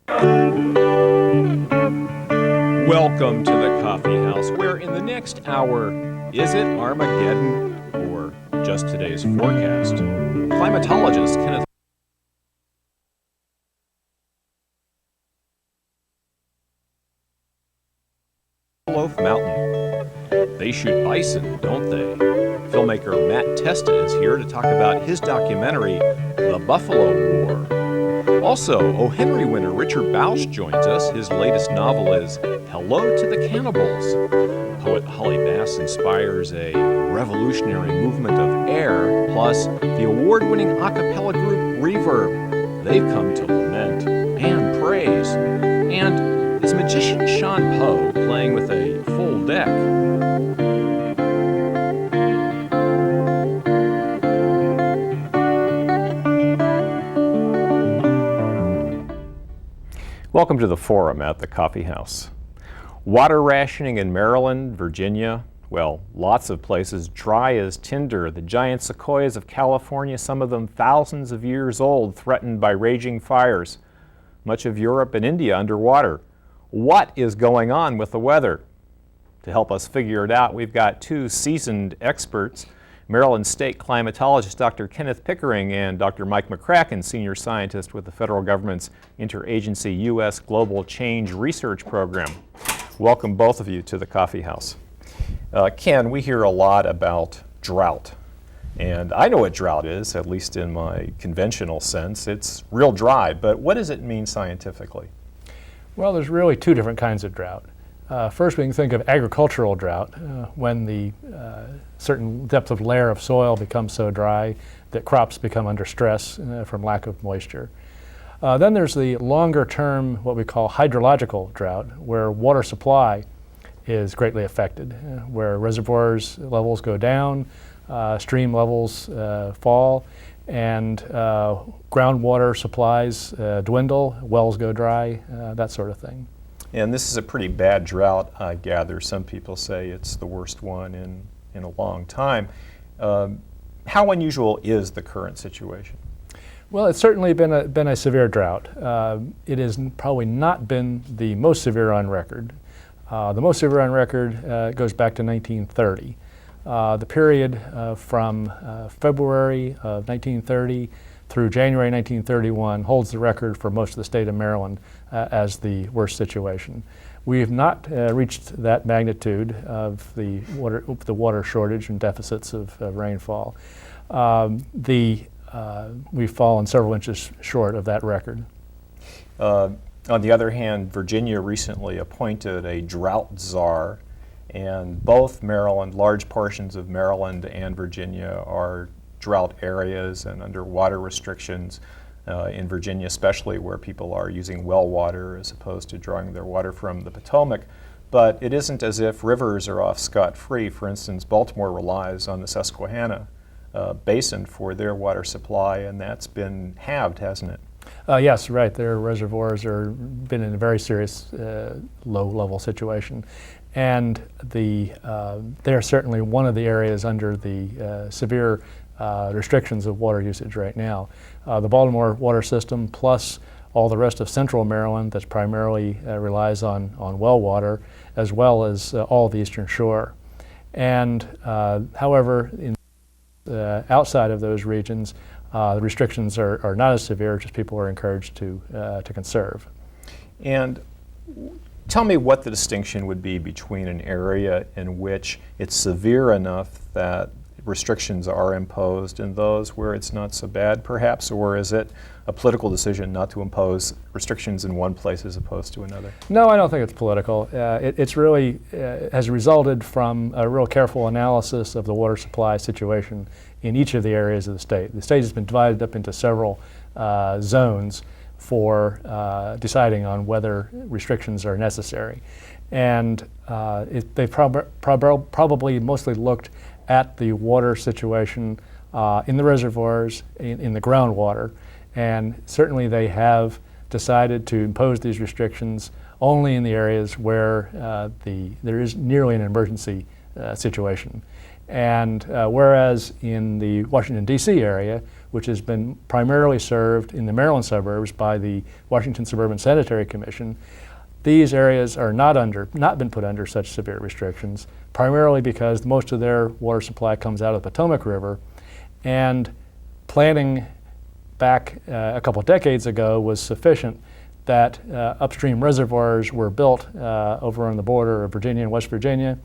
Welcome to the Coffee House, where in the next hour, is it Armageddon or just today's forecast? Climatologist Kenneth Sugarloaf Mountain. They shoot bison, don't they? Filmmaker Matt Testa is here to talk about his documentary, The Buffalo War. Also, O. Henry winner Richard Bausch joins us. His latest novel is Hello to the Cannibals. Poet Holly Bass inspires a revolutionary movement of air, plus the award-winning a cappella group Reverb. They've come to lament and praise. And is magician Sean Poe playing with a full deck? Welcome to the forum at the Coffee House. Water rationing in Maryland, Virginia, well, lots of places dry as tinder. The giant sequoias of California, some of them thousands of years old, threatened by raging fires. Much of Europe and India underwater. What is going on with the weather? To help us figure it out, we've got two seasoned experts, Maryland State climatologist Dr. Kenneth Pickering and Dr. Mike MacCracken, senior scientist with the federal government's interagency U.S. Global Change Research Program. Welcome both of you to the Coffee House. Ken, we hear a lot about drought. And I know what drought is, at least in my conventional sense. It's real dry, but what does it mean scientifically? Well, there's really two different kinds of drought. First, we can think of agricultural drought, when the certain depth of layer of soil becomes so dry that crops become under stress from lack of moisture. Then there's the longer term, what we call hydrological drought, where water supply is greatly affected, where reservoirs levels go down, stream levels fall, and groundwater supplies dwindle, wells go dry, that sort of thing. And this is a pretty bad drought, I gather. Some people say it's the worst one in a long time. How unusual is the current situation? Well, it's certainly been a severe drought. It has probably not been the most severe on record. The most severe on record goes back to 1930. The period from February of 1930 through January 1931 holds the record for most of the state of Maryland as the worst situation. We have not reached that magnitude of the water shortage and deficits of rainfall. We've fallen several inches short of that record. On the other hand, Virginia recently appointed a drought czar, and both Maryland, large portions of Maryland and Virginia are drought areas and under water restrictions, in Virginia especially, where people are using well water as opposed to drawing their water from the Potomac. But it isn't as if rivers are off scot-free. For instance, Baltimore relies on the Susquehanna basin for their water supply, and that's been halved, hasn't it? Yes, right. Their reservoirs are been in a very serious low-level situation. And they're certainly one of the areas under the severe restrictions of water usage right now. The Baltimore water system plus all the rest of central Maryland that's primarily relies on well water, as well as all the eastern shore. And however, outside of those regions, the restrictions are not as severe, just people are encouraged to conserve. And tell me what the distinction would be between an area in which it's severe enough that restrictions are imposed and those where it's not so bad, perhaps, or is it a political decision not to impose restrictions in one place as opposed to another? No, I don't think it's political. It's really has resulted from a real careful analysis of the water supply situation in each of the areas of the state. The state has been divided up into several zones for deciding on whether restrictions are necessary. And they've probably mostly looked at the water situation in the reservoirs, in the groundwater, and certainly they have decided to impose these restrictions only in the areas where there is nearly an emergency situation. And whereas in the Washington, D.C. area, which has been primarily served in the Maryland suburbs by the Washington Suburban Sanitary Commission, these areas are not been put under such severe restrictions, primarily because most of their water supply comes out of the Potomac River. And planning back a couple decades ago was sufficient that upstream reservoirs were built over on the border of Virginia and West Virginia,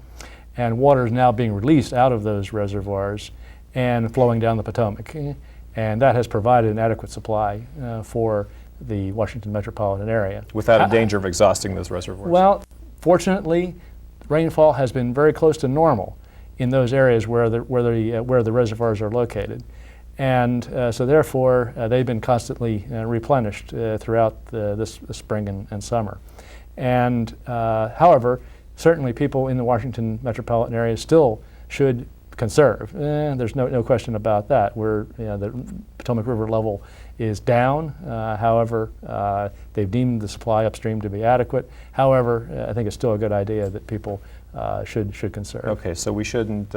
and water is now being released out of those reservoirs and flowing down the Potomac. And that has provided an adequate supply for the Washington metropolitan area. Without a danger of exhausting those reservoirs? Well, fortunately, rainfall has been very close to normal in those areas where the reservoirs are located. And so therefore, they've been constantly replenished throughout this spring and summer. And however, certainly people in the Washington metropolitan area still should conserve. There's no question about that. The Potomac River level is down. However, they've deemed the supply upstream to be adequate. However, I think it's still a good idea that people should conserve. Okay, so we shouldn't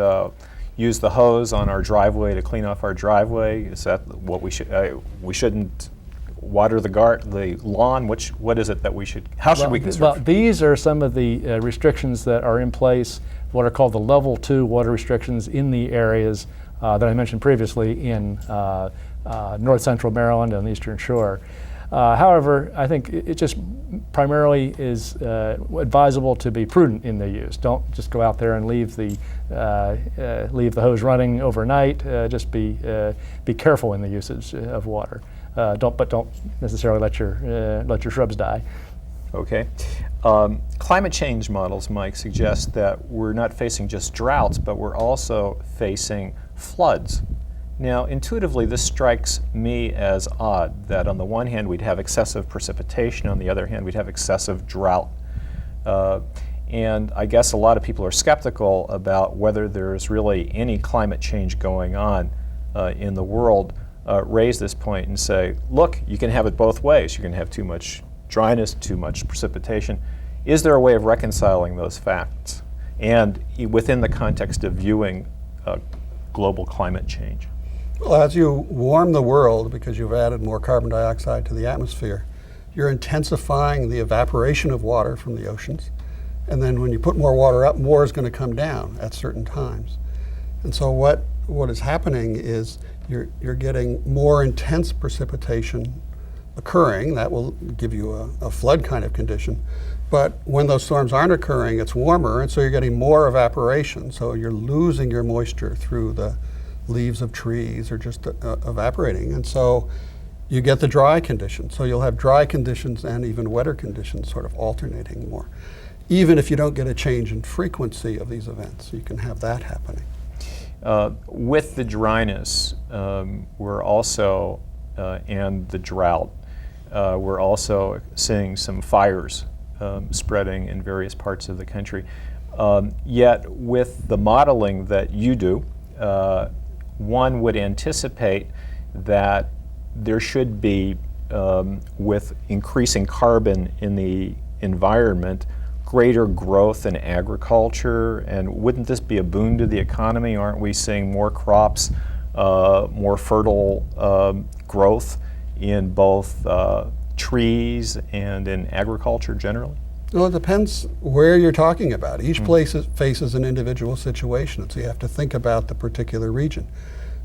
use the hose on our driveway to clean off our driveway. Is that what we should? We shouldn't water the lawn. What is it that we should? How should we conserve? Well, these are some of the restrictions that are in place, what are called the level 2 water restrictions in the areas that I mentioned previously in north central Maryland and the Eastern Shore. However, I think it just primarily is advisable to be prudent in their use. Don't just go out there and leave the hose running overnight. Just be careful in the usage of water. Don't necessarily let your shrubs die. Okay. Climate change models, Mike, suggest that we're not facing just droughts, but we're also facing floods. Now, intuitively, this strikes me as odd that on the one hand we'd have excessive precipitation, on the other hand we'd have excessive drought. And I guess a lot of people are skeptical about whether there's really any climate change going on in the world. Raise this point and say, look, you can have it both ways. You can have too much dryness, too much precipitation. Is there a way of reconciling those facts and within the context of viewing global climate change? Well, as you warm the world because you've added more carbon dioxide to the atmosphere, you're intensifying the evaporation of water from the oceans. And then when you put more water up, more is going to come down at certain times. And so what is happening is you're getting more intense precipitation occurring. That will give you a flood kind of condition. But when those storms aren't occurring, it's warmer, and so you're getting more evaporation. So you're losing your moisture through the leaves of trees or just evaporating. And so you get the dry conditions. So you'll have dry conditions and even wetter conditions sort of alternating more. Even if you don't get a change in frequency of these events, you can have that happening. With the dryness, we're also, and the drought, we're also seeing some fires spreading in various parts of the country. Yet with the modeling that you do, one would anticipate that there should be, with increasing carbon in the environment, greater growth in agriculture. And wouldn't this be a boon to the economy? Aren't we seeing more crops, more fertile growth in both trees and in agriculture generally? Well, it depends where you're talking about. Each place faces an individual situation, so you have to think about the particular region.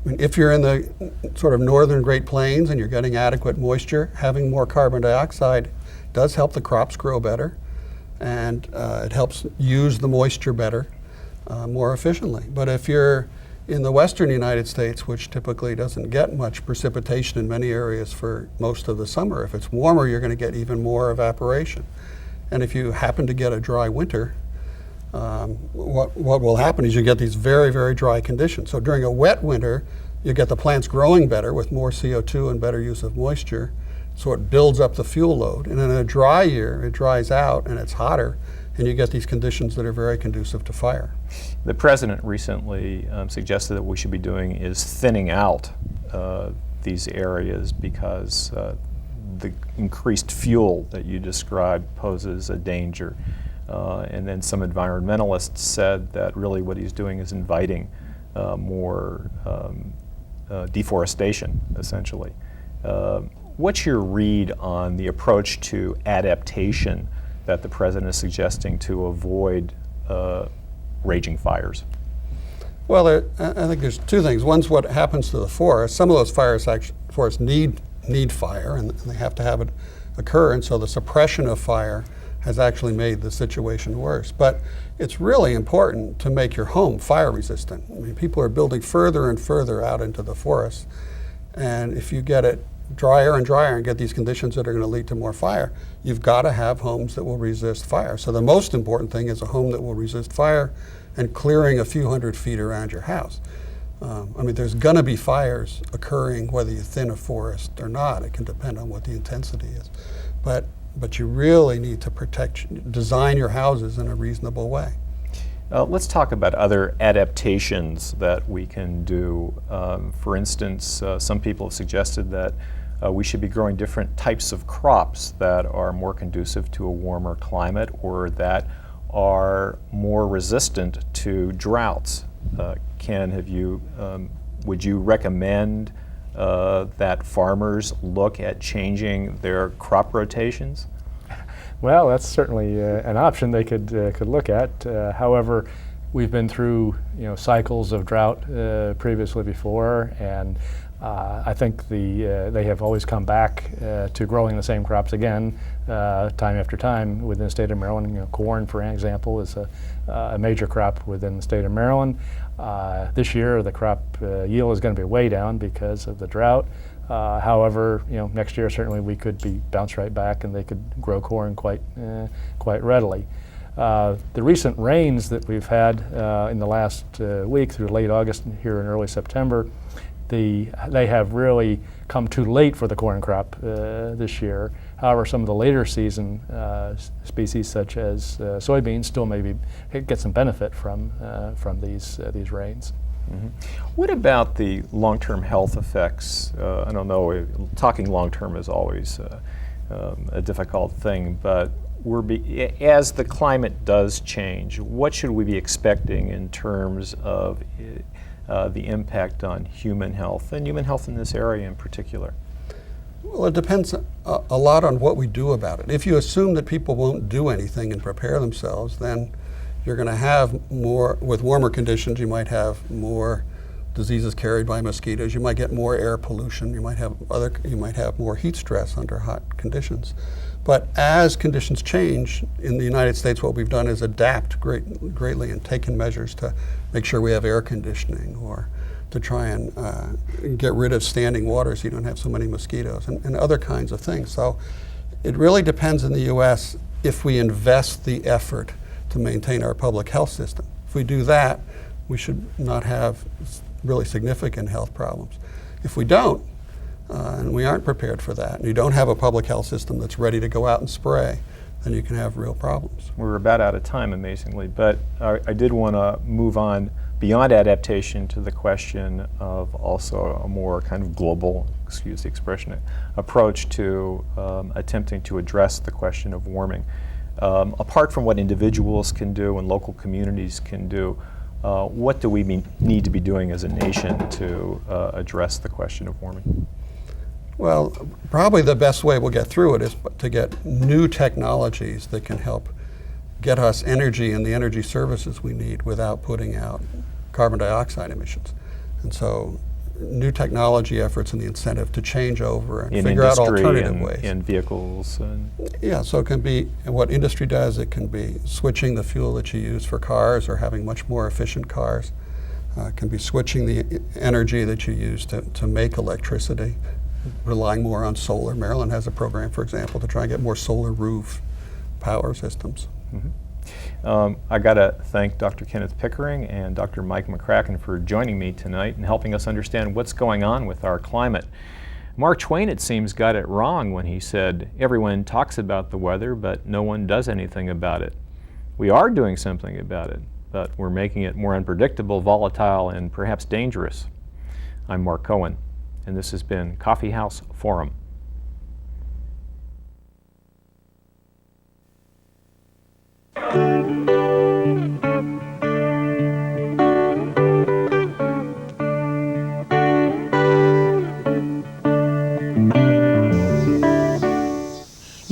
I mean, if you're in the sort of northern Great Plains and you're getting adequate moisture, having more carbon dioxide does help the crops grow better, and it helps use the moisture better, more efficiently. But if you're in the western United States, which typically doesn't get much precipitation in many areas for most of the summer, if it's warmer, you're going to get even more evaporation. And if you happen to get a dry winter, what will happen is you get these very, very dry conditions. So during a wet winter, you get the plants growing better with more CO2 and better use of moisture, so it builds up the fuel load. And in a dry year, it dries out and it's hotter, and you get these conditions that are very conducive to fire. The president recently suggested that what we should be doing is thinning out these areas because the increased fuel that you described poses a danger. And then some environmentalists said that really what he's doing is inviting more deforestation, essentially. What's your read on the approach to adaptation that the president is suggesting to avoid raging fires? Well, I think there's two things. One's what happens to the forest. Some of those forests need fire, and they have to have it occur, and so the suppression of fire has actually made the situation worse. But it's really important to make your home fire resistant. I mean, people are building further and further out into the forest, and if you get it drier and drier and get these conditions that are going to lead to more fire, you've got to have homes that will resist fire. So the most important thing is a home that will resist fire and clearing a few hundred feet around your house. I mean, there's going to be fires occurring whether you thin a forest or not. It can depend on what the intensity is. But you really need to design your houses in a reasonable way. Let's talk about other adaptations that we can do. For instance, some people have suggested that we should be growing different types of crops that are more conducive to a warmer climate or that are more resistant to droughts. Ken, would you recommend that farmers look at changing their crop rotations? Well, that's certainly an option they could look at. However, we've been through cycles of drought previously before, and I think they have always come back to growing the same crops again, time after time within the state of Maryland. Corn, for example, is a major crop within the state of Maryland. This year, the crop yield is going to be way down because of the drought. However, next year certainly we could be bounced right back, and they could grow corn quite readily. The recent rains that we've had in the last week through late August and here in early September, they have really come too late for the corn crop this year. However, some of the later season species such as soybeans still maybe get some benefit from these rains. Mm-hmm. What about the long-term health effects? I don't know, talking long-term is always a difficult thing, but as the climate does change, what should we be expecting in terms of the impact on human health, and human health in this area in particular? Well, it depends a lot on what we do about it. If you assume that people won't do anything and prepare themselves, then you're going to have more, with warmer conditions, you might have more diseases carried by mosquitoes, you might get more air pollution, you might have more heat stress under hot conditions. But as conditions change, in the United States, what we've done is adapt greatly and taken measures to make sure we have air conditioning, or to try and get rid of standing water so you don't have so many mosquitoes, and other kinds of things. So it really depends in the US if we invest the effort to maintain our public health system. If we do that, we should not have really significant health problems. If we don't, and we aren't prepared for that, and you don't have a public health system that's ready to go out and spray, then you can have real problems. We're about out of time, amazingly, but I did want to move on beyond adaptation to the question of also a more kind of global, excuse the expression, approach to attempting to address the question of warming. Apart from what individuals can do and local communities can do, what do we need to be doing as a nation to address the question of warming? Well, probably the best way we'll get through it is to get new technologies that can help get us energy and the energy services we need without putting out carbon dioxide emissions. And so new technology efforts and the incentive to change over and figure out alternative ways. In vehicles. Yeah, so it can be what industry does. It can be switching the fuel that you use for cars or having much more efficient cars. It can be switching the energy that you use to make electricity, relying more on solar. Maryland has a program, for example, to try and get more solar roof power systems. Mm-hmm. I got to thank Dr. Kenneth Pickering and Dr. Mike MacCracken for joining me tonight and helping us understand what's going on with our climate. Mark Twain, it seems, got it wrong when he said, "Everyone talks about the weather, but no one does anything about it." We are doing something about it, but we're making it more unpredictable, volatile, and perhaps dangerous. I'm Mark Cohen, and this has been Coffee House Forum.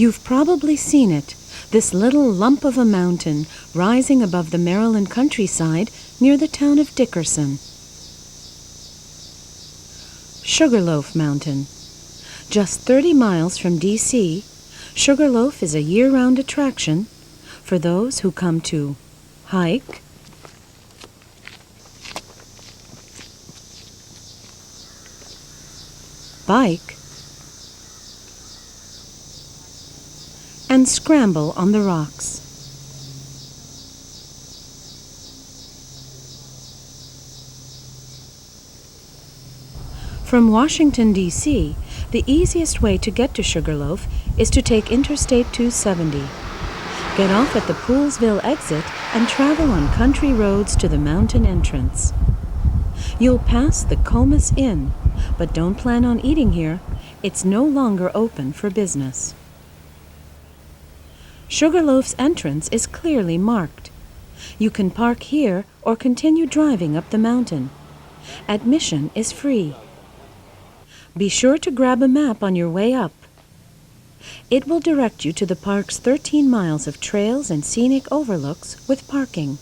You've probably seen it, this little lump of a mountain rising above the Maryland countryside near the town of Dickerson. Sugarloaf Mountain. Just 30 miles from D.C., Sugarloaf is a year-round attraction for those who come to hike, bike, and scramble on the rocks. From Washington, D.C., the easiest way to get to Sugarloaf is to take Interstate 270. Get off at the Poolsville exit and travel on country roads to the mountain entrance. You'll pass the Comus Inn, but don't plan on eating here. It's no longer open for business. Sugarloaf's entrance is clearly marked. You can park here or continue driving up the mountain. Admission is free. Be sure to grab a map on your way up. It will direct you to the park's 13 miles of trails and scenic overlooks with parking.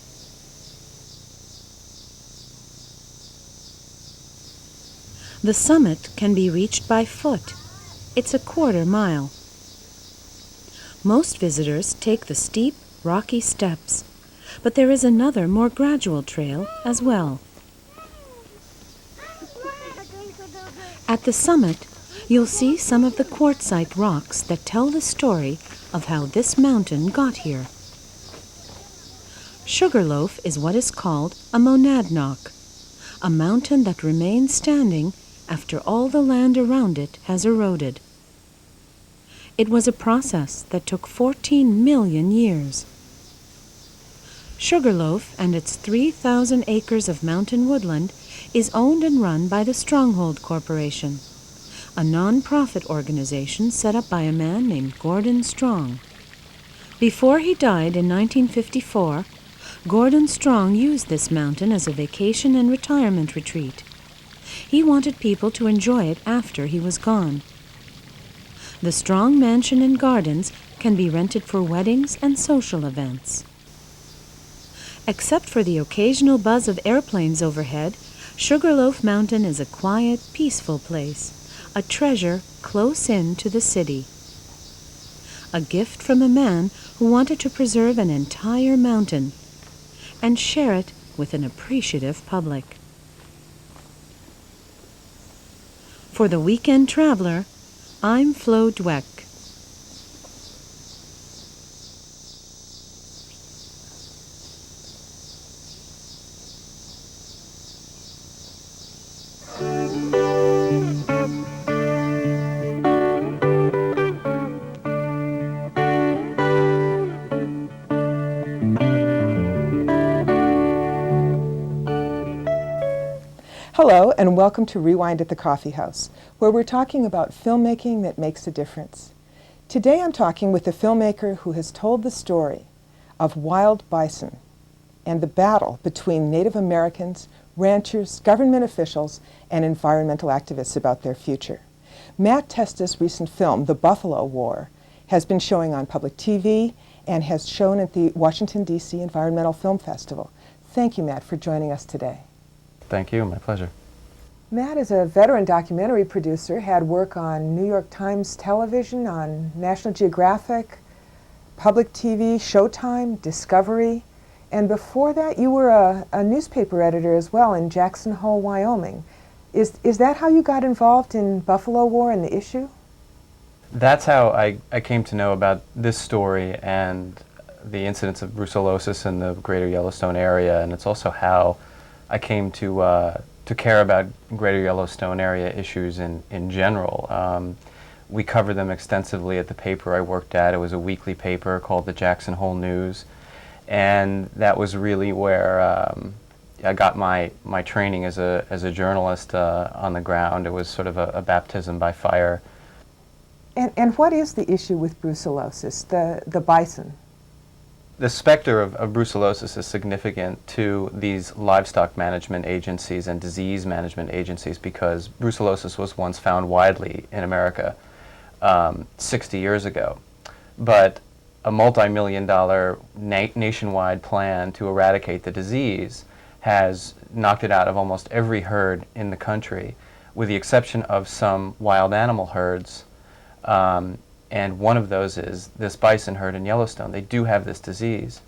The summit can be reached by foot. It's a quarter mile. Most visitors take the steep, rocky steps, but there is another, more gradual trail as well. At the summit, you'll see some of the quartzite rocks that tell the story of how this mountain got here. Sugarloaf is what is called a monadnock, a mountain that remains standing after all the land around it has eroded. It was a process that took 14 million years. Sugarloaf and its 3,000 acres of mountain woodland is owned and run by the Stronghold Corporation, a non-profit organization set up by a man named Gordon Strong. Before he died in 1954, Gordon Strong used this mountain as a vacation and retirement retreat. He wanted people to enjoy it after he was gone. The Strong Mansion and Gardens can be rented for weddings and social events. Except for the occasional buzz of airplanes overhead, Sugarloaf Mountain is a quiet, peaceful place, a treasure close in to the city. A gift from a man who wanted to preserve an entire mountain and share it with an appreciative public. For the Weekend Traveler, I'm Flo Dwek. Hello, and welcome to Rewind at the Coffee House, where we're talking about filmmaking that makes a difference. Today I'm talking with a filmmaker who has told the story of wild bison and the battle between Native Americans, ranchers, government officials, and environmental activists about their future. Matt Testa's recent film, The Buffalo War, has been showing on public TV and has shown at the Washington, D.C. Environmental Film Festival. Thank you, Matt, for joining us today. Thank you, my pleasure. Matt is a veteran documentary producer, had work on New York Times television, on National Geographic, public TV, Showtime, Discovery, and before that you were a newspaper editor as well in Jackson Hole, Wyoming. Is that how you got involved in Buffalo War and the issue? That's how I came to know about this story and the incidence of brucellosis in the greater Yellowstone area, and it's also how I came to care about greater Yellowstone area issues in general. We covered them extensively at the paper I worked at. It was a weekly paper called the Jackson Hole News, and that was really where I got my training as a journalist on the ground. It was sort of a baptism by fire. And what is the issue with brucellosis, the bison? The specter of brucellosis is significant to these livestock management agencies and disease management agencies because brucellosis was once found widely in America 60 years ago. but a multi-million-dollar nationwide plan to eradicate the disease has knocked it out of almost every herd in the country, with the exception of some wild animal herds. And one of those is this bison herd in Yellowstone. They do have this disease.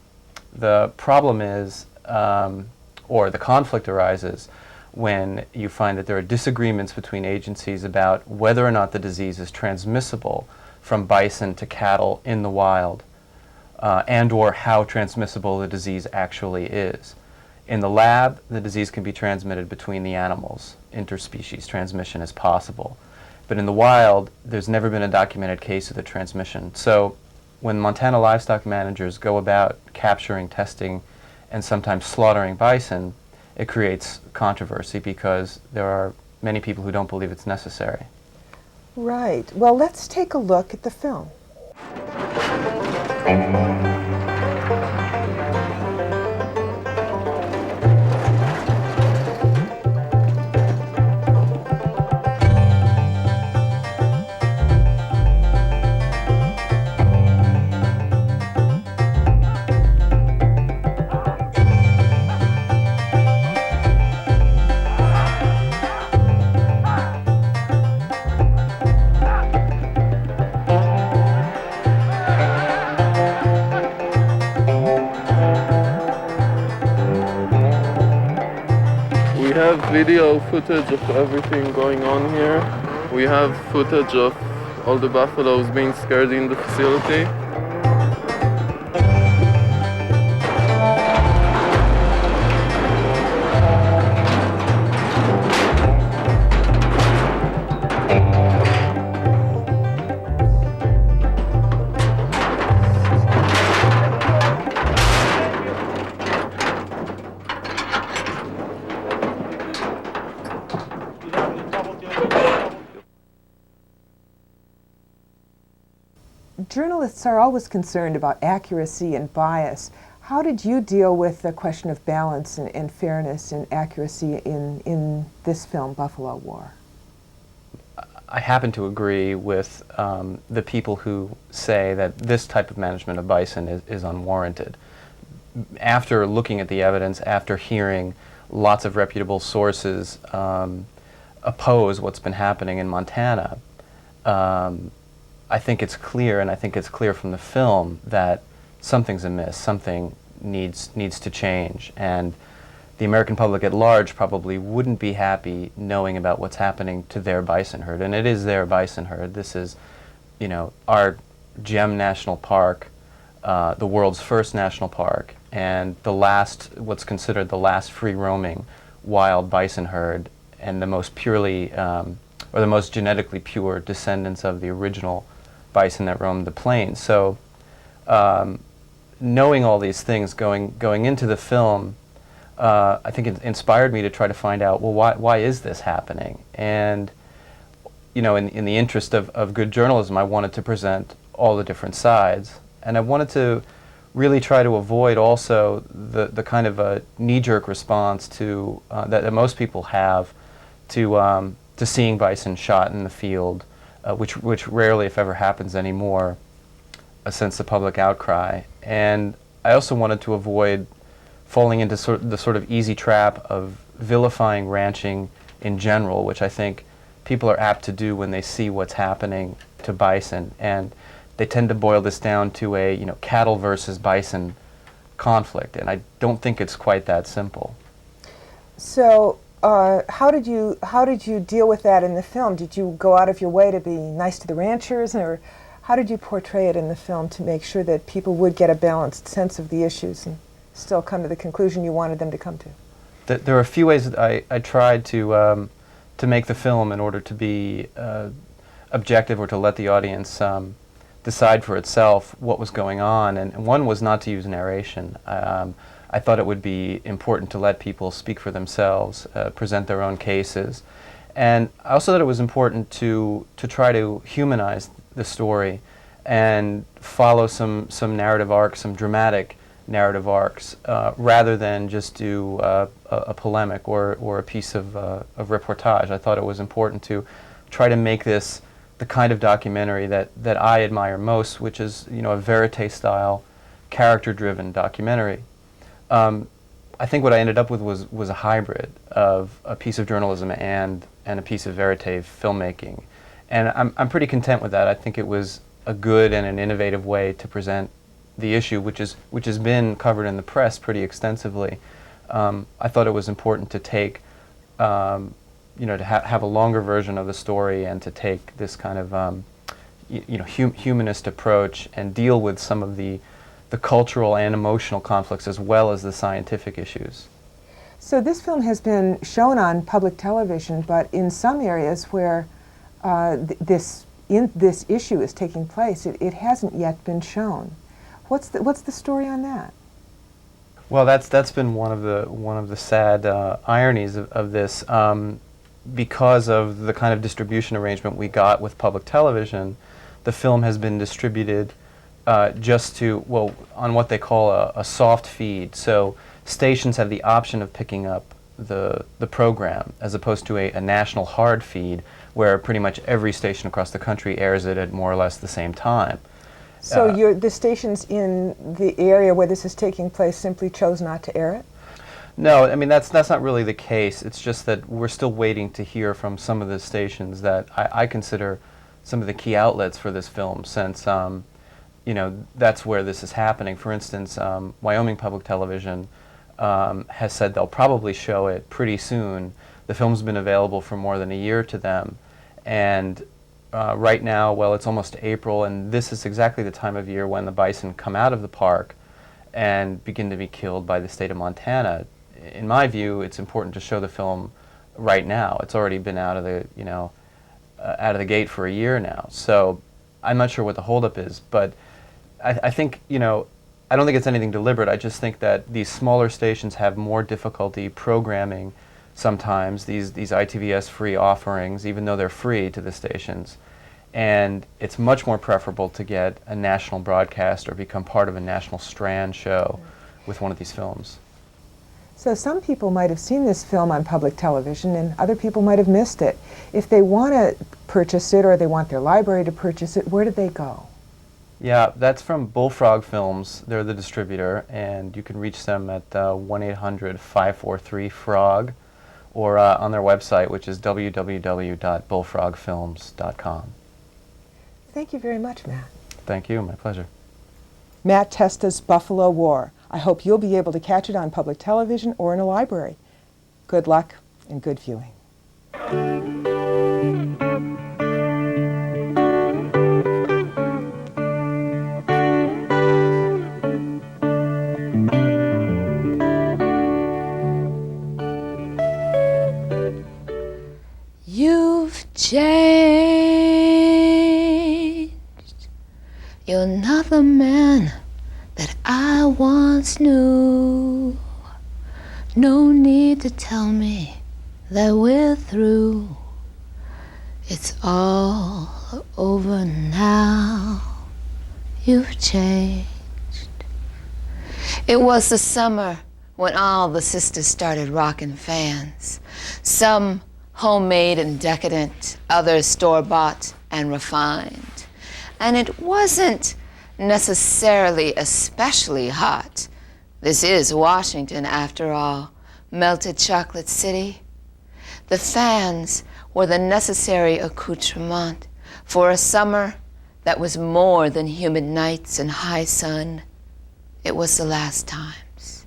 The problem is, or the conflict arises, when you find that there are disagreements between agencies about whether or not the disease is transmissible from bison to cattle in the wild, and or how transmissible the disease actually is. In the lab, the disease can be transmitted between the animals. Interspecies transmission is possible. But in the wild, there's never been a documented case of the transmission. So when Montana livestock managers go about capturing, testing, and sometimes slaughtering bison, it creates controversy because there are many people who don't believe it's necessary. Right. Well, let's take a look at the film. We have video footage of everything going on here. We have footage of all the buffaloes being scared in the facility. Journalists are always concerned about accuracy and bias. How did you deal with the question of balance and fairness and accuracy in this film, Buffalo War? I happen to agree with the people who say that this type of management of bison is unwarranted. After looking at the evidence, after hearing lots of reputable sources oppose what's been happening in Montana, I think it's clear, and I think it's clear from the film, that something's amiss, something needs to change. And the American public at large probably wouldn't be happy knowing about what's happening to their bison herd. And it is their bison herd. This is, you know, our gem national park, the world's first national park, and the last, what's considered the last free-roaming wild bison herd, and the most purely, or the most genetically pure descendants of the original bison that roamed the plains. So knowing all these things going into the film, I think it inspired me to try to find out, well, why is this happening? And, you know, in the interest of good journalism, I wanted to present all the different sides. And I wanted to really try to avoid also the kind of a knee-jerk response to that most people have to seeing bison shot in the field, which rarely, if ever, happens anymore, since the public outcry. And I also wanted to avoid falling into the sort of easy trap of vilifying ranching in general, which I think people are apt to do when they see what's happening to bison. And they tend to boil this down to a, you know, cattle versus bison conflict, and I don't think it's quite that simple. So how did you deal with that in the film? Did you go out of your way to be nice to the ranchers, or how did you portray it in the film to make sure that people would get a balanced sense of the issues and still come to the conclusion you wanted them to come to? There are a few ways that I tried to make the film in order to be objective, or to let the audience decide for itself what was going on, and one was not to use narration. I thought it would be important to let people speak for themselves, present their own cases, and I also thought it was important to try to humanize the story and follow some narrative arcs, some dramatic narrative arcs, rather than just do a polemic or a piece of reportage. I thought it was important to try to make this the kind of documentary that I admire most, which is, you know, a verite-style, character-driven documentary. I think what I ended up with was a hybrid of a piece of journalism and a piece of verite filmmaking. And I'm pretty content with that. I think it was a good and an innovative way to present the issue, which has been covered in the press pretty extensively. I thought it was important to take, you know, to have a longer version of the story and to take this kind of, you know, humanist approach and deal with some of the cultural and emotional conflicts as well as the scientific issues. So this film has been shown on public television, but in some areas where this issue is taking place, it hasn't yet been shown. What's the story on that? Well, that's been one of the sad ironies of this. Because of the kind of distribution arrangement we got with public television, the film has been distributed just to, well, on what they call a soft feed. So stations have the option of picking up the program as opposed to a national hard feed where pretty much every station across the country airs it at more or less the same time. So the stations in the area where this is taking place simply chose not to air it? No, I mean, that's not really the case. It's just that we're still waiting to hear from some of the stations that I consider some of the key outlets for this film, since you know, that's where this is happening. For instance, Wyoming Public Television has said they'll probably show it pretty soon. The film's been available for more than a year to them, and right now, well, it's almost April, and this is exactly the time of year when the bison come out of the park and begin to be killed by the state of Montana. In my view, it's important to show the film right now. It's already been out of the, you know, out of the gate for a year now. So I'm not sure what the holdup is, but I think, you know, I don't think it's anything deliberate. I just think that these smaller stations have more difficulty programming sometimes these ITVS-free offerings, even though they're free to the stations. And it's much more preferable to get a national broadcast or become part of a national strand show with one of these films. So some people might have seen this film on public television and other people might have missed it. If they want to purchase it or they want their library to purchase it, where do they go? Yeah, that's from Bullfrog Films. They're the distributor, and you can reach them at 1-800-543-FROG or on their website, which is www.bullfrogfilms.com. Thank you very much, Matt. Thank you, my pleasure. Matt Testa's Buffalo War. I hope you'll be able to catch it on public television or in a library. Good luck and good viewing. You've changed. You're not the man that I once knew. No need to tell me that we're through. It's all over now. You've changed. It was the summer when all the sisters started rocking fans. Some homemade and decadent, others store-bought and refined. And it wasn't necessarily especially hot. This is Washington, after all, melted chocolate city. The fans were the necessary accoutrement for a summer that was more than humid nights and high sun. It was the last times.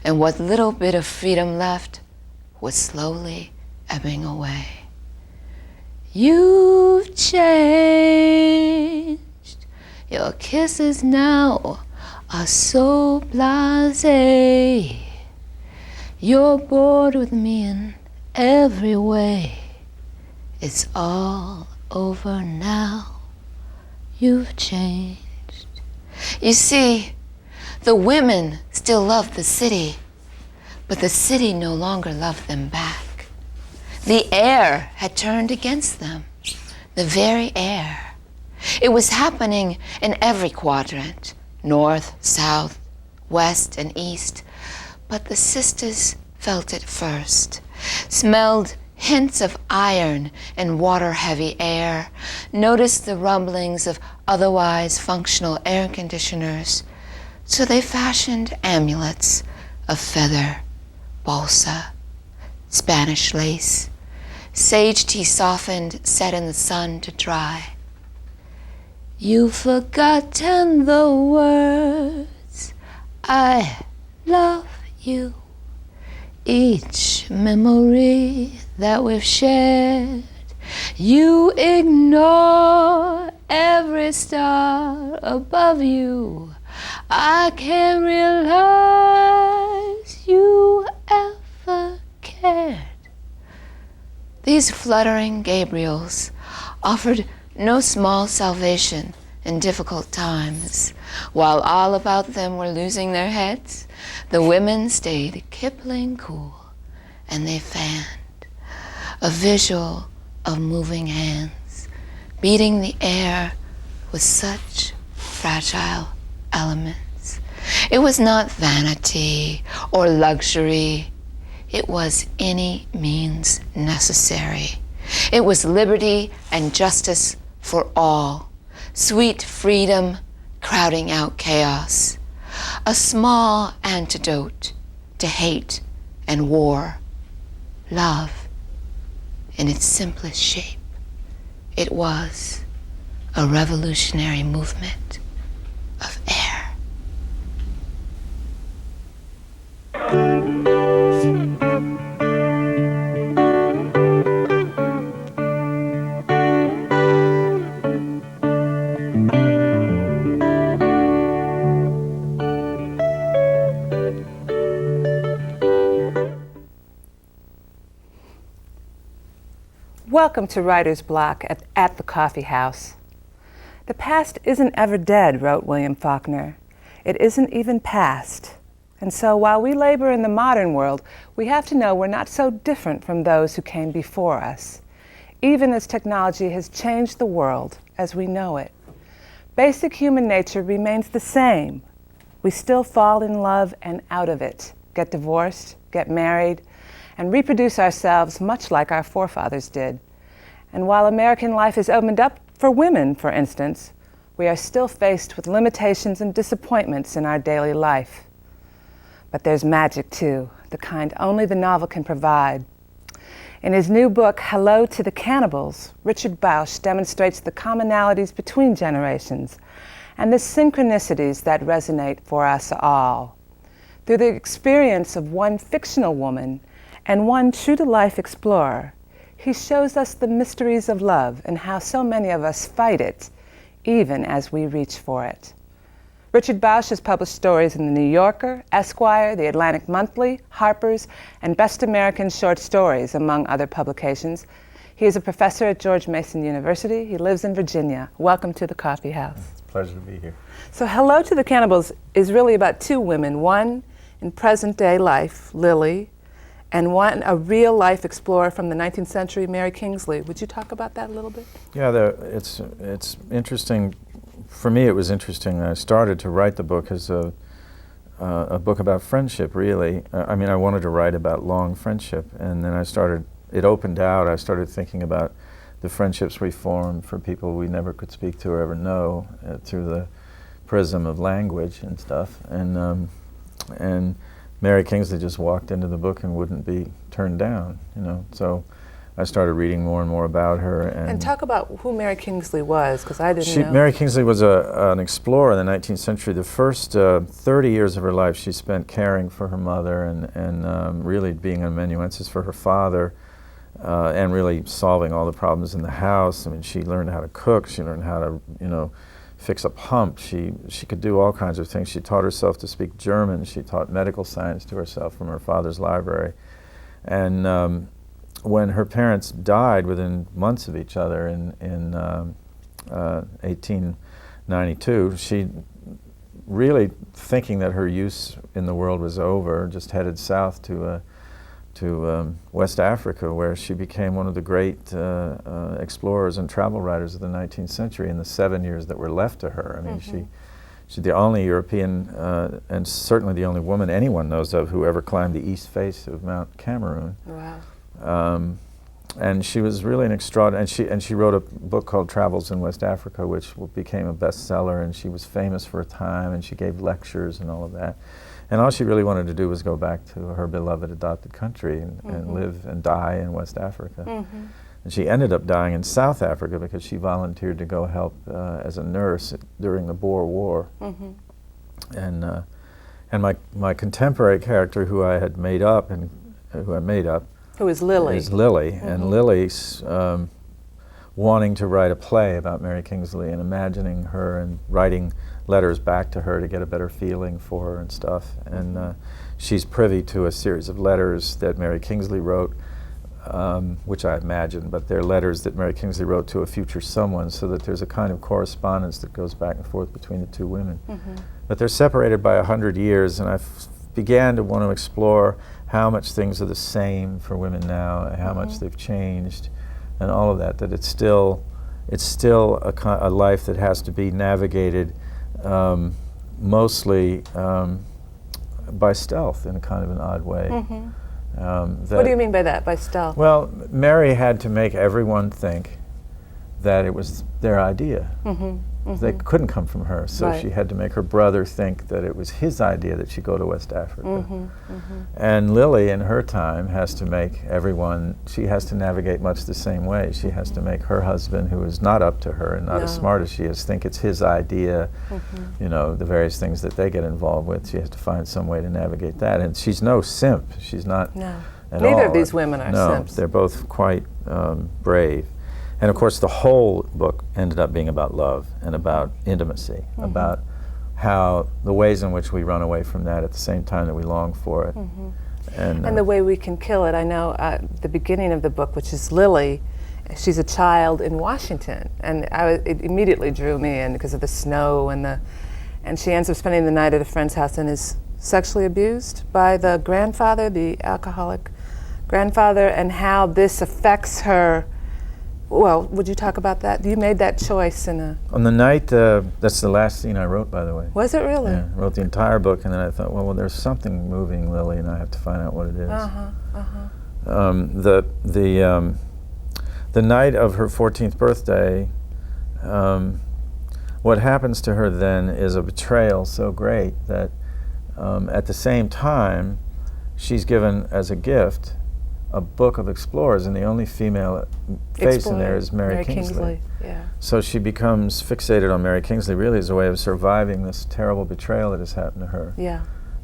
And what little bit of freedom left was slowly ebbing away. You've changed. Your kisses now are so blasé. You're bored with me in every way. It's all over now. You've changed. You see, the women still love the city, but the city no longer loved them back. The air had turned against them, the very air. It was happening in every quadrant, north, south, west, and east. But the sisters felt it first, smelled hints of iron in water-heavy air, noticed the rumblings of otherwise functional air conditioners, so they fashioned amulets of feather, balsa, Spanish lace, sage tea softened, set in the sun to dry. You've forgotten the words, I love you. Each memory that we've shared, you ignore every star above you. I can't realize you ever cared. These fluttering Gabriels offered no small salvation in difficult times. While all about them were losing their heads, the women stayed Kipling cool, and they fanned. A visual of moving hands, beating the air with such fragile elements. It was not vanity or luxury. It was any means necessary. It was liberty and justice for all. Sweet freedom crowding out chaos. A small antidote to hate and war. Love in its simplest shape. It was a revolutionary movement of air. Welcome to Writer's Block at the Coffee House. The past isn't ever dead, wrote William Faulkner. It isn't even past. And so while we labor in the modern world, we have to know we're not so different from those who came before us, even as technology has changed the world as we know it. Basic human nature remains the same. We still fall in love and out of it, get divorced, get married, and reproduce ourselves much like our forefathers did. And while American life has opened up for women, for instance, we are still faced with limitations and disappointments in our daily life. But there's magic too, the kind only the novel can provide. In his new book, Hello to the Cannibals, Richard Bausch demonstrates the commonalities between generations and the synchronicities that resonate for us all. Through the experience of one fictional woman and one true-to-life explorer, he shows us the mysteries of love and how so many of us fight it, even as we reach for it. Richard Bausch has published stories in The New Yorker, Esquire, The Atlantic Monthly, Harper's, and Best American Short Stories, among other publications. He is a professor at George Mason University. He lives in Virginia. Welcome to the Coffee House. It's a pleasure to be here. So Hello to the Cannibals is really about two women, one in present-day life, Lily, and one a real-life explorer from the 19th century, Mary Kingsley. Would you talk about that a little bit? Yeah, it's interesting. For me, it was interesting. I started to write the book as a book about friendship, really. I mean, I wanted to write about long friendship, and then it opened out. I started thinking about the friendships we formed for people we never could speak to or ever know through the prism of language and stuff. And Mary Kingsley just walked into the book and wouldn't be turned down, you know. So I started reading more and more about her. And talk about who Mary Kingsley was, because I didn't know. Mary Kingsley was an explorer in the 19th century. The first 30 years of her life she spent caring for her mother and really being an amanuensis for her father and really solving all the problems in the house. I mean, she learned how to cook. She learned how to, you know, fix a pump. She could do all kinds of things. She taught herself to speak German. She taught medical science to herself from her father's library. And when her parents died within months of each other in 1892, she really, thinking that her use in the world was over, just headed south to West Africa, where she became one of the great explorers and travel writers of the 19th century in the 7 years that were left to her. I mean, she's the only European and certainly the only woman anyone knows of who ever climbed the east face of Mount Cameroon. Wow. and she was really an extraordinary, and she wrote a book called Travels in West Africa, which became a bestseller, and she was famous for a time, and she gave lectures and all of that. And all she really wanted to do was go back to her beloved adopted country and live and die in West Africa. And she ended up dying in South Africa because she volunteered to go help as a nurse during the Boer War. And my contemporary character, who I had made up, Who is Lily? Is Lily, and Lily's wanting to write a play about Mary Kingsley and imagining her and writing letters back to her to get a better feeling for her and stuff. And she's privy to a series of letters that Mary Kingsley wrote, which I imagine, but they're letters that Mary Kingsley wrote to a future someone, so that there's a kind of correspondence that goes back and forth between the two women. But they're separated by 100 years, and I began to want to explore how much things are the same for women now, and how much they've changed, and all of that. That it's still a life that has to be navigated mostly by stealth in a kind of an odd way. What do you mean by that, by stealth? Well, Mary had to make everyone think that it was their idea. They couldn't come from her, so she had to make her brother think that it was his idea that she go to West Africa. And Lily, in her time, has to make everyone, she has to navigate much the same way. She has to make her husband, who is not up to her and not as smart as she is, think it's his idea, you know, the various things that they get involved with. She has to find some way to navigate that. And she's no simp. She's not at all. Neither of these women are simps. They're both quite brave. And of course, the whole book ended up being about love and about intimacy, about how the ways in which we run away from that at the same time that we long for it. And the way we can kill it. I know the beginning of the book, which is Lily, she's a child in Washington, and it immediately drew me in because of the snow and she ends up spending the night at a friend's house and is sexually abused by the grandfather, the alcoholic grandfather, and how this affects her. Well, would you talk about that? You made that choice on the night, that's the last scene I wrote, by the way. Was it really? Yeah, I wrote the entire book, and then I thought, well, there's something moving Lily, and I have to find out what it is. The night of her 14th birthday, what happens to her then is a betrayal so great that at the same time, she's given as a gift a book of explorers, and the only female face in there is Mary Kingsley. So she becomes fixated on Mary Kingsley, really as a way of surviving this terrible betrayal that has happened to her.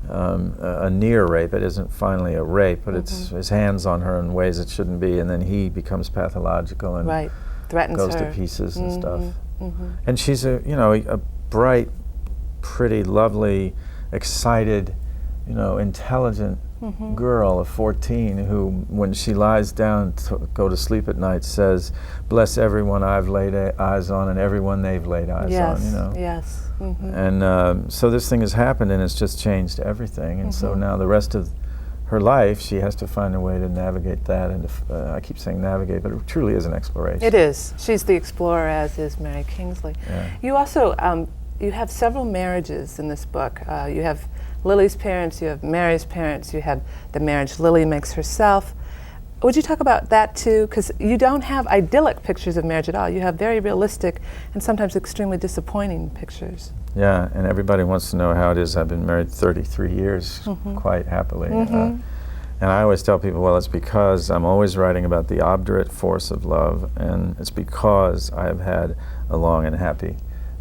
A near rape. It isn't finally a rape, but it's his hands on her in ways it shouldn't be, and then he becomes pathological and threatens goes her to pieces and stuff. And she's a bright, pretty, lovely, excited, intelligent girl of 14 who, when she lies down to go to sleep at night, says, "Bless everyone I've laid eyes on and everyone they've laid eyes on." And so this thing has happened, and it's just changed everything. And so now the rest of her life, she has to find a way to navigate that. And I keep saying navigate, but it truly is an exploration. It is. She's the explorer, as is Mary Kingsley. You also you have several marriages in this book. You have Lily's parents, you have Mary's parents, you have the marriage Lily makes herself. Would you talk about that too? Because you don't have idyllic pictures of marriage at all. You have very realistic and sometimes extremely disappointing pictures. Yeah, and everybody wants to know how it is. I've been married 33 years quite happily. And I always tell people, well, it's because I'm always writing about the obdurate force of love, and it's because I have had a long and happy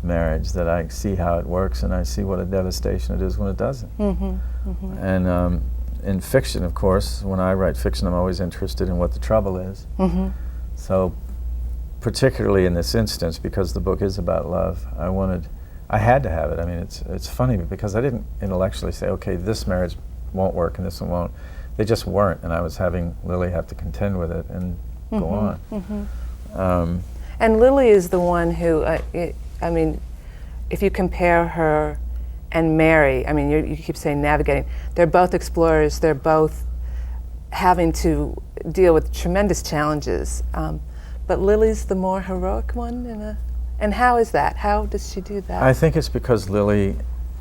marriage that I see how it works, and I see what a devastation it is when it doesn't. And in fiction, of course, when I write fiction, I'm always interested in what the trouble is. So particularly in this instance, because the book is about love, I had to have it. I mean, it's funny because I didn't intellectually say, okay, this marriage won't work and this one won't. They just weren't, and I was having Lily have to contend with it and go on. And Lily is the one who, I mean, if you compare her and Mary, I mean, you keep saying navigating, they're both explorers, they're both having to deal with tremendous challenges, but Lily's the more heroic one, and how is that? How does she do that? I think it's because Lily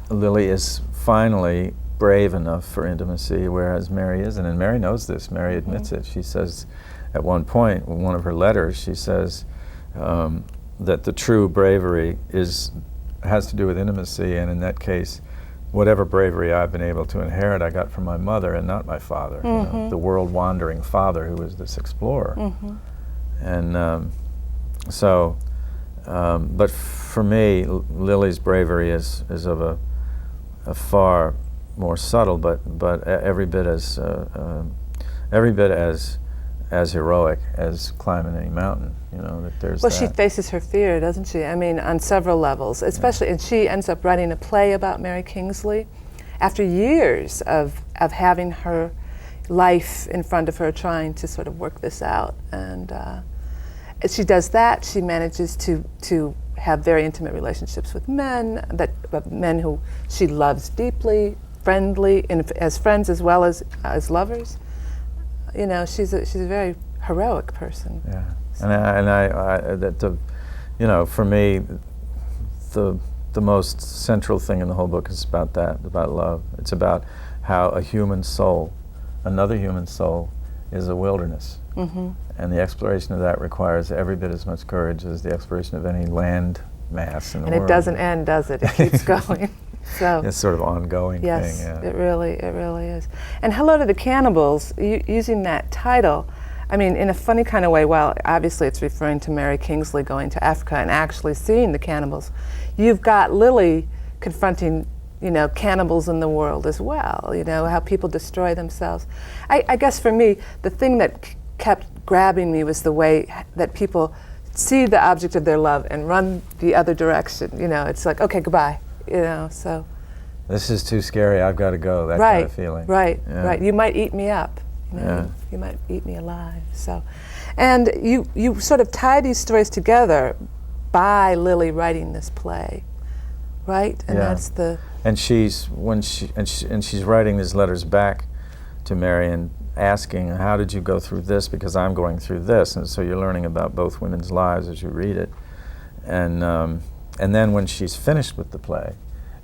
is finally brave enough for intimacy, whereas Mary isn't. And Mary knows this. Mary admits it. She says, at one point, in one of her letters, she says that the true bravery has to do with intimacy, and in that case, whatever bravery I've been able to inherit, I got from my mother and not my father, you know, the world-wandering father who was this explorer. And but for me, Lily's bravery is of a far more subtle, but every bit as heroic as climbing any mountain. You know, that there's. Well, that. she faces her fear, doesn't she? I mean, on several levels, especially, and she ends up writing a play about Mary Kingsley after years of having her life in front of her, trying to sort of work this out. And she does that. She manages to have very intimate relationships with men, men who she loves deeply, friendly, as friends as well as lovers. You know, she's a very heroic person. Yeah, for me, the most central thing in the whole book is about that, about love. It's about how a human soul, another human soul, is a wilderness. And the exploration of that requires every bit as much courage as the exploration of any land mass in the world. And it doesn't end, does it? It keeps going. So it's sort of ongoing yes, thing. Yeah. It really is. And Hello to the Cannibals, using that title, I mean, in a funny kind of way, while obviously it's referring to Mary Kingsley going to Africa and actually seeing the cannibals, you've got Lily confronting, you know, cannibals in the world as well, you know, how people destroy themselves. I guess for me, the thing that kept grabbing me was the way that people see the object of their love and run the other direction. You know, it's like, okay, goodbye, you know, so. This is too scary, I've got to go, that kind of feeling. Right. You might eat me up. You know, you might eat me alive. So, and you sort of tie these stories together by Lily writing this play, right? And that's the. And she's writing these letters back to Mary and asking, how did you go through this? Because I'm going through this, and so you're learning about both women's lives as you read it. And then when she's finished with the play,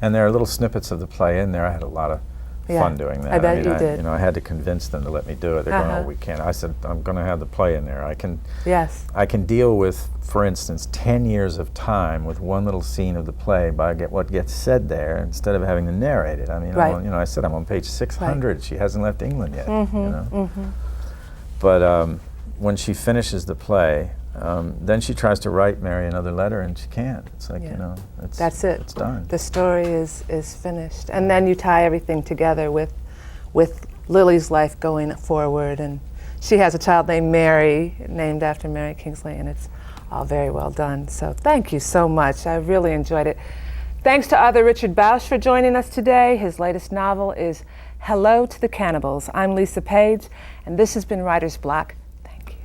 and there are little snippets of the play in there, I had a lot of fun doing that. I bet you did. You know, I had to convince them to let me do it. They're going, oh, we can't. I said, I'm going to have the play in there. I can deal with, for instance, 10 years of time with one little scene of the play by what gets said there instead of having to narrate it. I mean, I said I'm on page 600. She hasn't left England yet. You know. But when she finishes the play, then she tries to write Mary another letter, and she can't. It's like, you know, that's it. It's done. The story is finished, and then you tie everything together with Lily's life going forward, and she has a child named Mary, named after Mary Kingsley, and it's all very well done. So thank you so much. I really enjoyed it. Thanks to author Richard Bausch for joining us today. His latest novel is Hello to the Cannibals. I'm Lisa Page, and this has been Writer's Block. Thank you.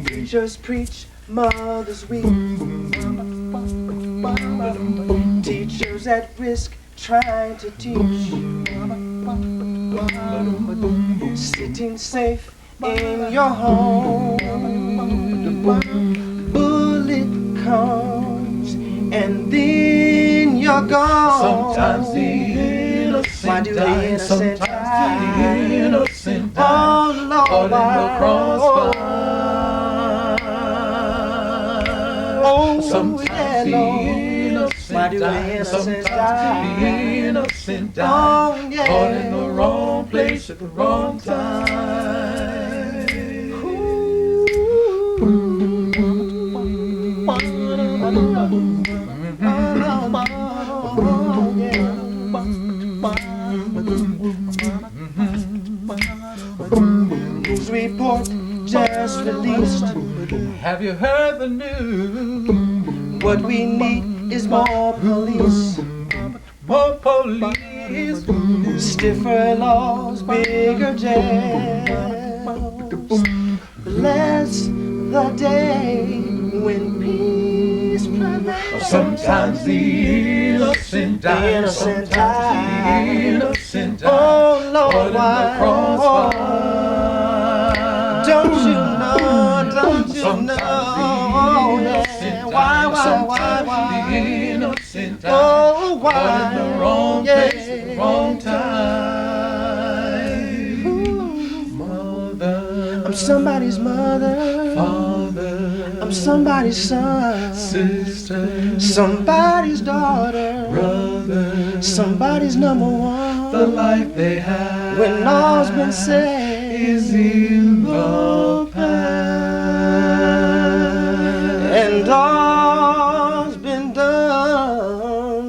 Preachers preach, mothers weep. Teachers at risk trying to teach. Sitting safe in your home. Bullet comes and then you're gone. Sometimes the innocent Why do the innocent die? Sometimes the innocent die. Oh Lord, caught in the crossfire. Sometimes the innocent die. Sometimes the innocent die. Caught in the wrong place at the wrong time. released. Have you heard the news? What we need is more police. More police. Stiffer laws, bigger jails. Bless the day when peace prevails. Sometimes the innocent die. Innocent Sometimes the die. innocent die. Oh Lord, Caught in the crossfire. don't you know? Don't you Sometimes know? the innocent die. Why? Sometimes the innocent die. Oh, why? Caught in the wrong place at the wrong time. Mother, I'm somebody's mother. father, I'm somebody's son. sister, Somebody's daughter. brother, Somebody's number one. the life they have When all's been said is in the past. and all's been done,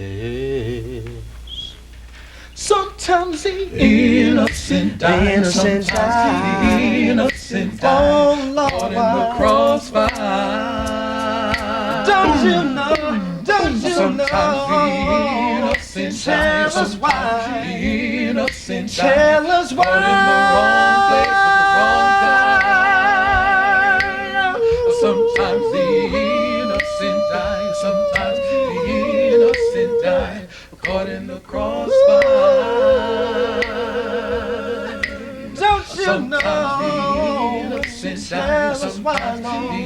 yes. Sometimes the innocent die. The innocent Sometimes the die. innocent die. Oh Lord, Caught in the crossfire. don't you know? Don't you Sometimes the know? innocent die. Tell us Sometimes why. the innocent die. Tell us why. Caught in the wrong place at the wrong time. Sometimes the innocent die. Sometimes the innocent die. Caught in the crossfire. Don't you Sometimes the know? innocent die. Tell us why, Sometimes Lord. the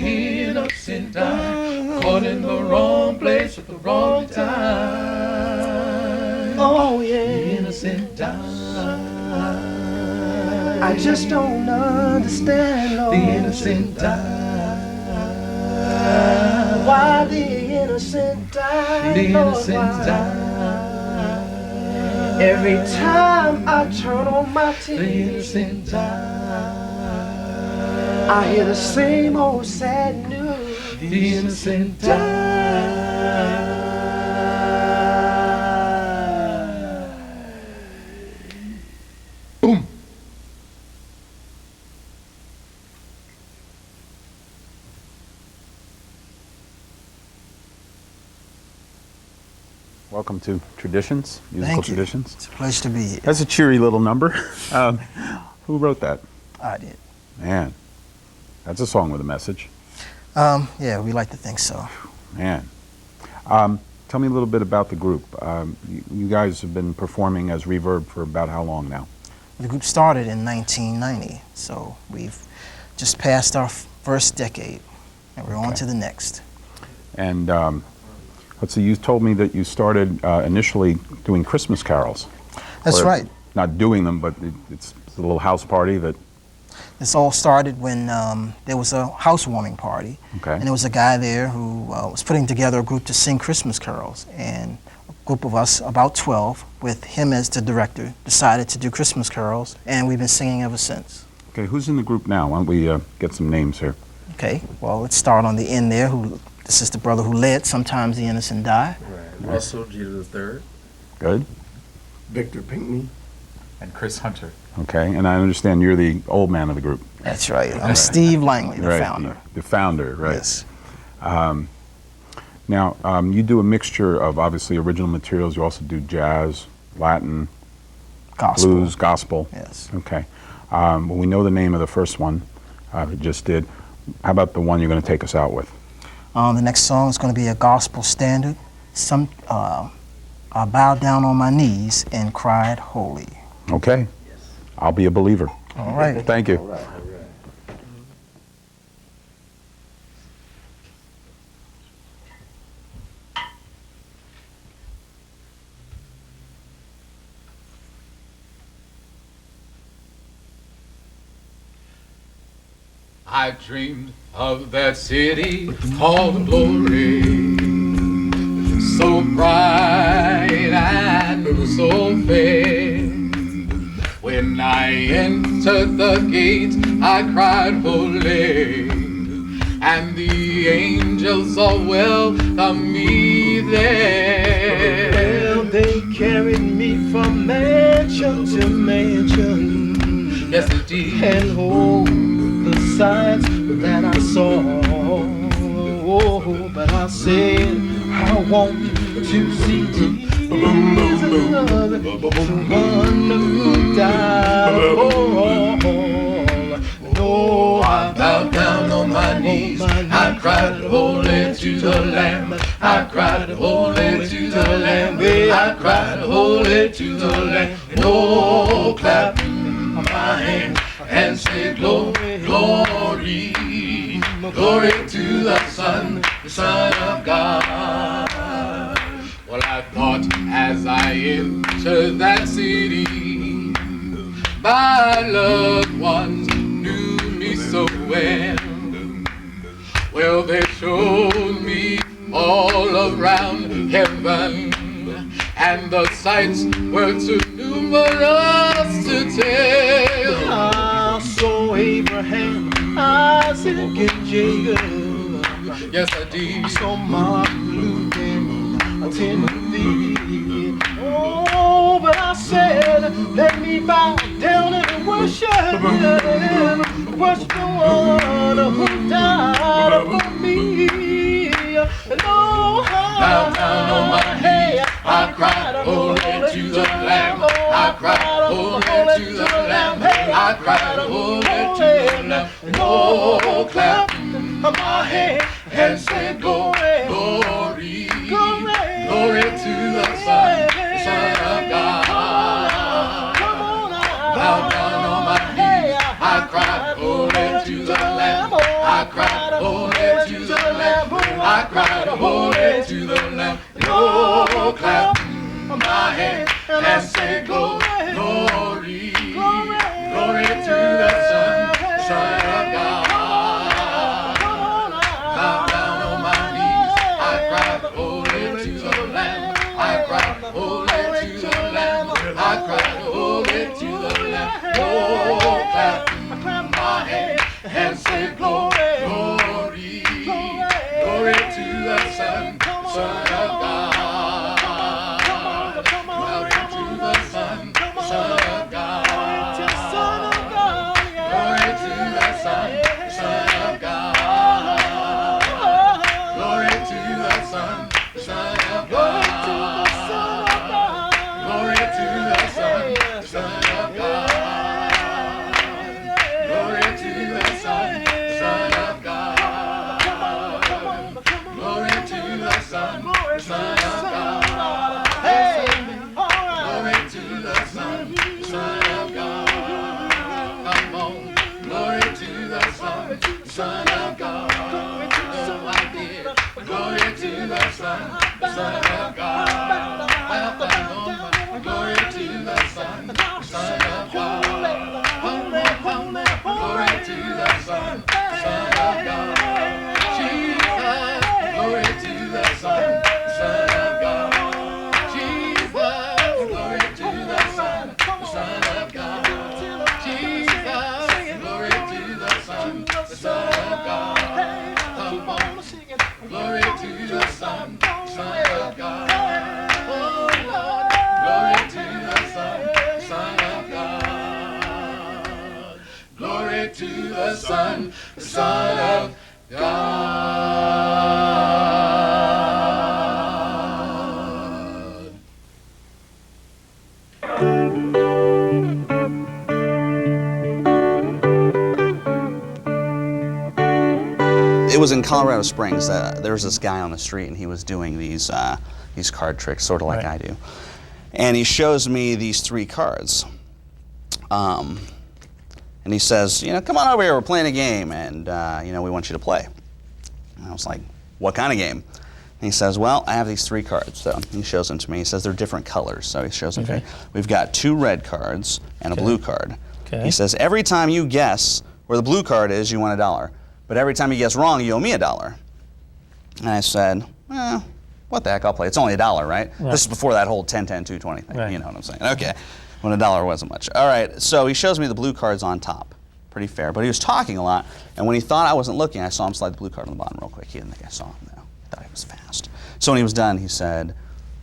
innocent die. Caught in the wrong place at the wrong time. Oh The yeah. innocent die. I just don't understand, Lord. The innocent die. Why the innocent die? The Lord, innocent why? die. Every time I turn on my The TV, innocent die. I hear the same old sad news. The innocent die. Boom. Welcome to Traditions, musical Thank you. traditions. It's a pleasure to be here. That's a cheery little number. Who wrote that? I did. Man, that's a song with a message. Yeah, we like to think so. Man. Tell me a little bit about the group. You guys have been performing as Reverb for about how long now? The group started in 1990, so we've just passed our first decade, and we're on to the next. And let's see, you told me that you started initially doing Christmas carols. That's Or right. Not doing them, but it's a little house party that... This all started when there was a housewarming party, Okay. and there was a guy there who was putting together a group to sing Christmas carols, and a group of us, about 12, with him as the director, decided to do Christmas carols, and we've been singing ever since. Okay, who's in the group now? Why don't we get some names here? Okay, well, let's start on the end there. This is the brother who led Sometimes the Innocent Die. Right. Russell Jeter III. Good. Victor Pinkney. And Chris Hunter. Okay, and I understand you're the old man of the group. That's right. I'm Steve Langley, the Right, founder. The founder, right. Yes. Now, you do a mixture of obviously original materials. You also do jazz, Latin, Gospel. blues, gospel. Yes. Okay. Well, we know the name of the first one we just did. How about the one you're going to take us out with? The next song is going to be a gospel standard. I bowed down on my knees and cried holy. Okay. I'll be a believer. All right. Thank you. All right. I dreamed of that city called glory, so bright and so fair. When I entered the gates, I cried holy, and the angels all welcomed me there. Well, they carried me from mansion such a mansion. Yes, indeed. And hold the sights that I saw. Oh, but I said I want to see Jesus, a wonderful die for all. No, I bowed down on my knees. I cried holy to the Lamb. I cried holy to the Lamb. I cried holy to the Lamb. Oh, clap my hands and say glory, glory, glory to the Son of God. Well, I thought as I entered that city, my loved ones knew me so well. Well, they showed me all around heaven, and the sights were too numerous to tell. I saw Abraham, Isaac, and Jacob. Yes, I did. I saw Martin Luther and Timothy. Oh, but I said, let me bow down and worship him. Worship the one who died for me. And oh, bow down on my knees. I cried holy to the Lamb. I cried holy to the Lamb. I cried holy to the Lamb. Oh, clap my hands and say glory, glory, glory to the Son of God. Bow down on my knees. I cried holy to the Lamb. I cried holy to the Lamb. I cried holy to the Lamb. Oh, clap my hands and say glory, glory, glory to the Son of God. Bow down on my knees. I cried holy to the Lamb. I cried holy to the Lamb. I cried holy to the Lamb. Oh, clap my hands and say glory, glory, glory to the Son of God. It was in Colorado Springs. There was this guy on the street, and he was doing these card tricks, sort of like I do. And he shows me these 3 cards. And he says, come on over here, we're playing a game, and we want you to play. And I was like, what kind of game? And he says, well, I have these 3 cards. So he shows them to me. He says they're different colors. So he shows them to me. We've got 2 red cards and a blue card. He says, every time you guess where the blue card is, you win $1. But every time you guess wrong, you owe me $1. And I said, what the heck, I'll play. It's only $1, right? This is before that whole 10, 10, 2, 20 thing. You know what I'm saying? Okay. When $1 wasn't much. All right, so he shows me the blue cards on top. Pretty fair, but he was talking a lot, and when he thought I wasn't looking, I saw him slide the blue card on the bottom real quick. He didn't think I saw him, though. He thought he was fast. So when he was done, he said,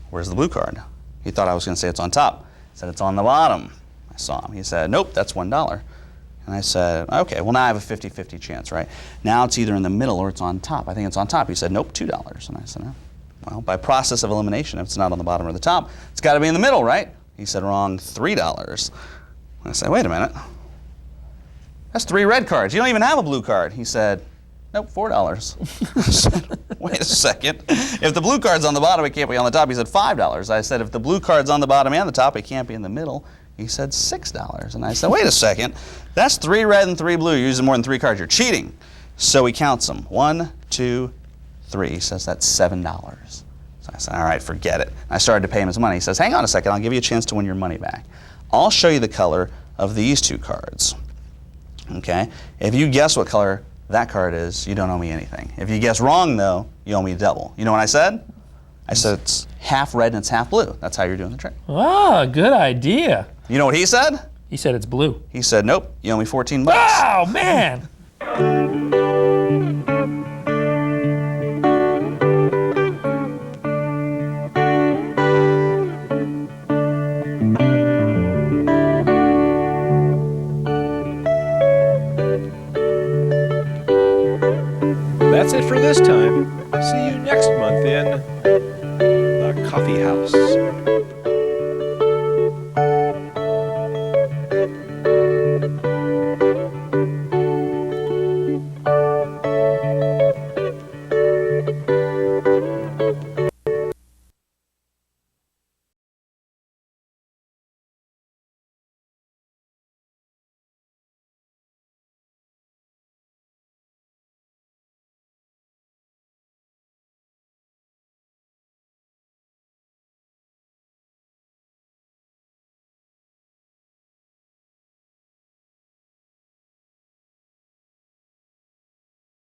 where's the blue card? He thought I was going to say it's on top. I said, it's on the bottom. I saw him. He said, nope, that's $1. And I said, okay, well, now I have a 50-50 chance, right? Now it's either in the middle or it's on top. I think it's on top. He said, nope, $2. And I said, no. Well, by process of elimination, if it's not on the bottom or the top, it's got to be in the middle, right? He said, wrong, $3. And I said, wait a minute. That's 3 red cards. You don't even have a blue card. He said, nope, $4. I said, wait a second. If the blue card's on the bottom, it can't be on the top. He said, $5. I said, if the blue card's on the bottom and the top, it can't be in the middle. He said, $6. And I said, wait a second. That's 3 red and 3 blue. You're using more than 3 cards. You're cheating. So he counts them. 1, 2, 3. He says, that's $7. So I said, all right, forget it. I started to pay him his money. He says, hang on a second. I'll give you a chance to win your money back. I'll show you the color of these 2 cards. Okay? If you guess what color that card is, you don't owe me anything. If you guess wrong, though, you owe me double. You know what I said? I said it's half red and it's half blue. That's how you're doing the trick. Ah, good idea. You know what he said? He said it's blue. He said, nope, you owe me $14. Oh, man. That's it for this time. See you next month in The Coffee House.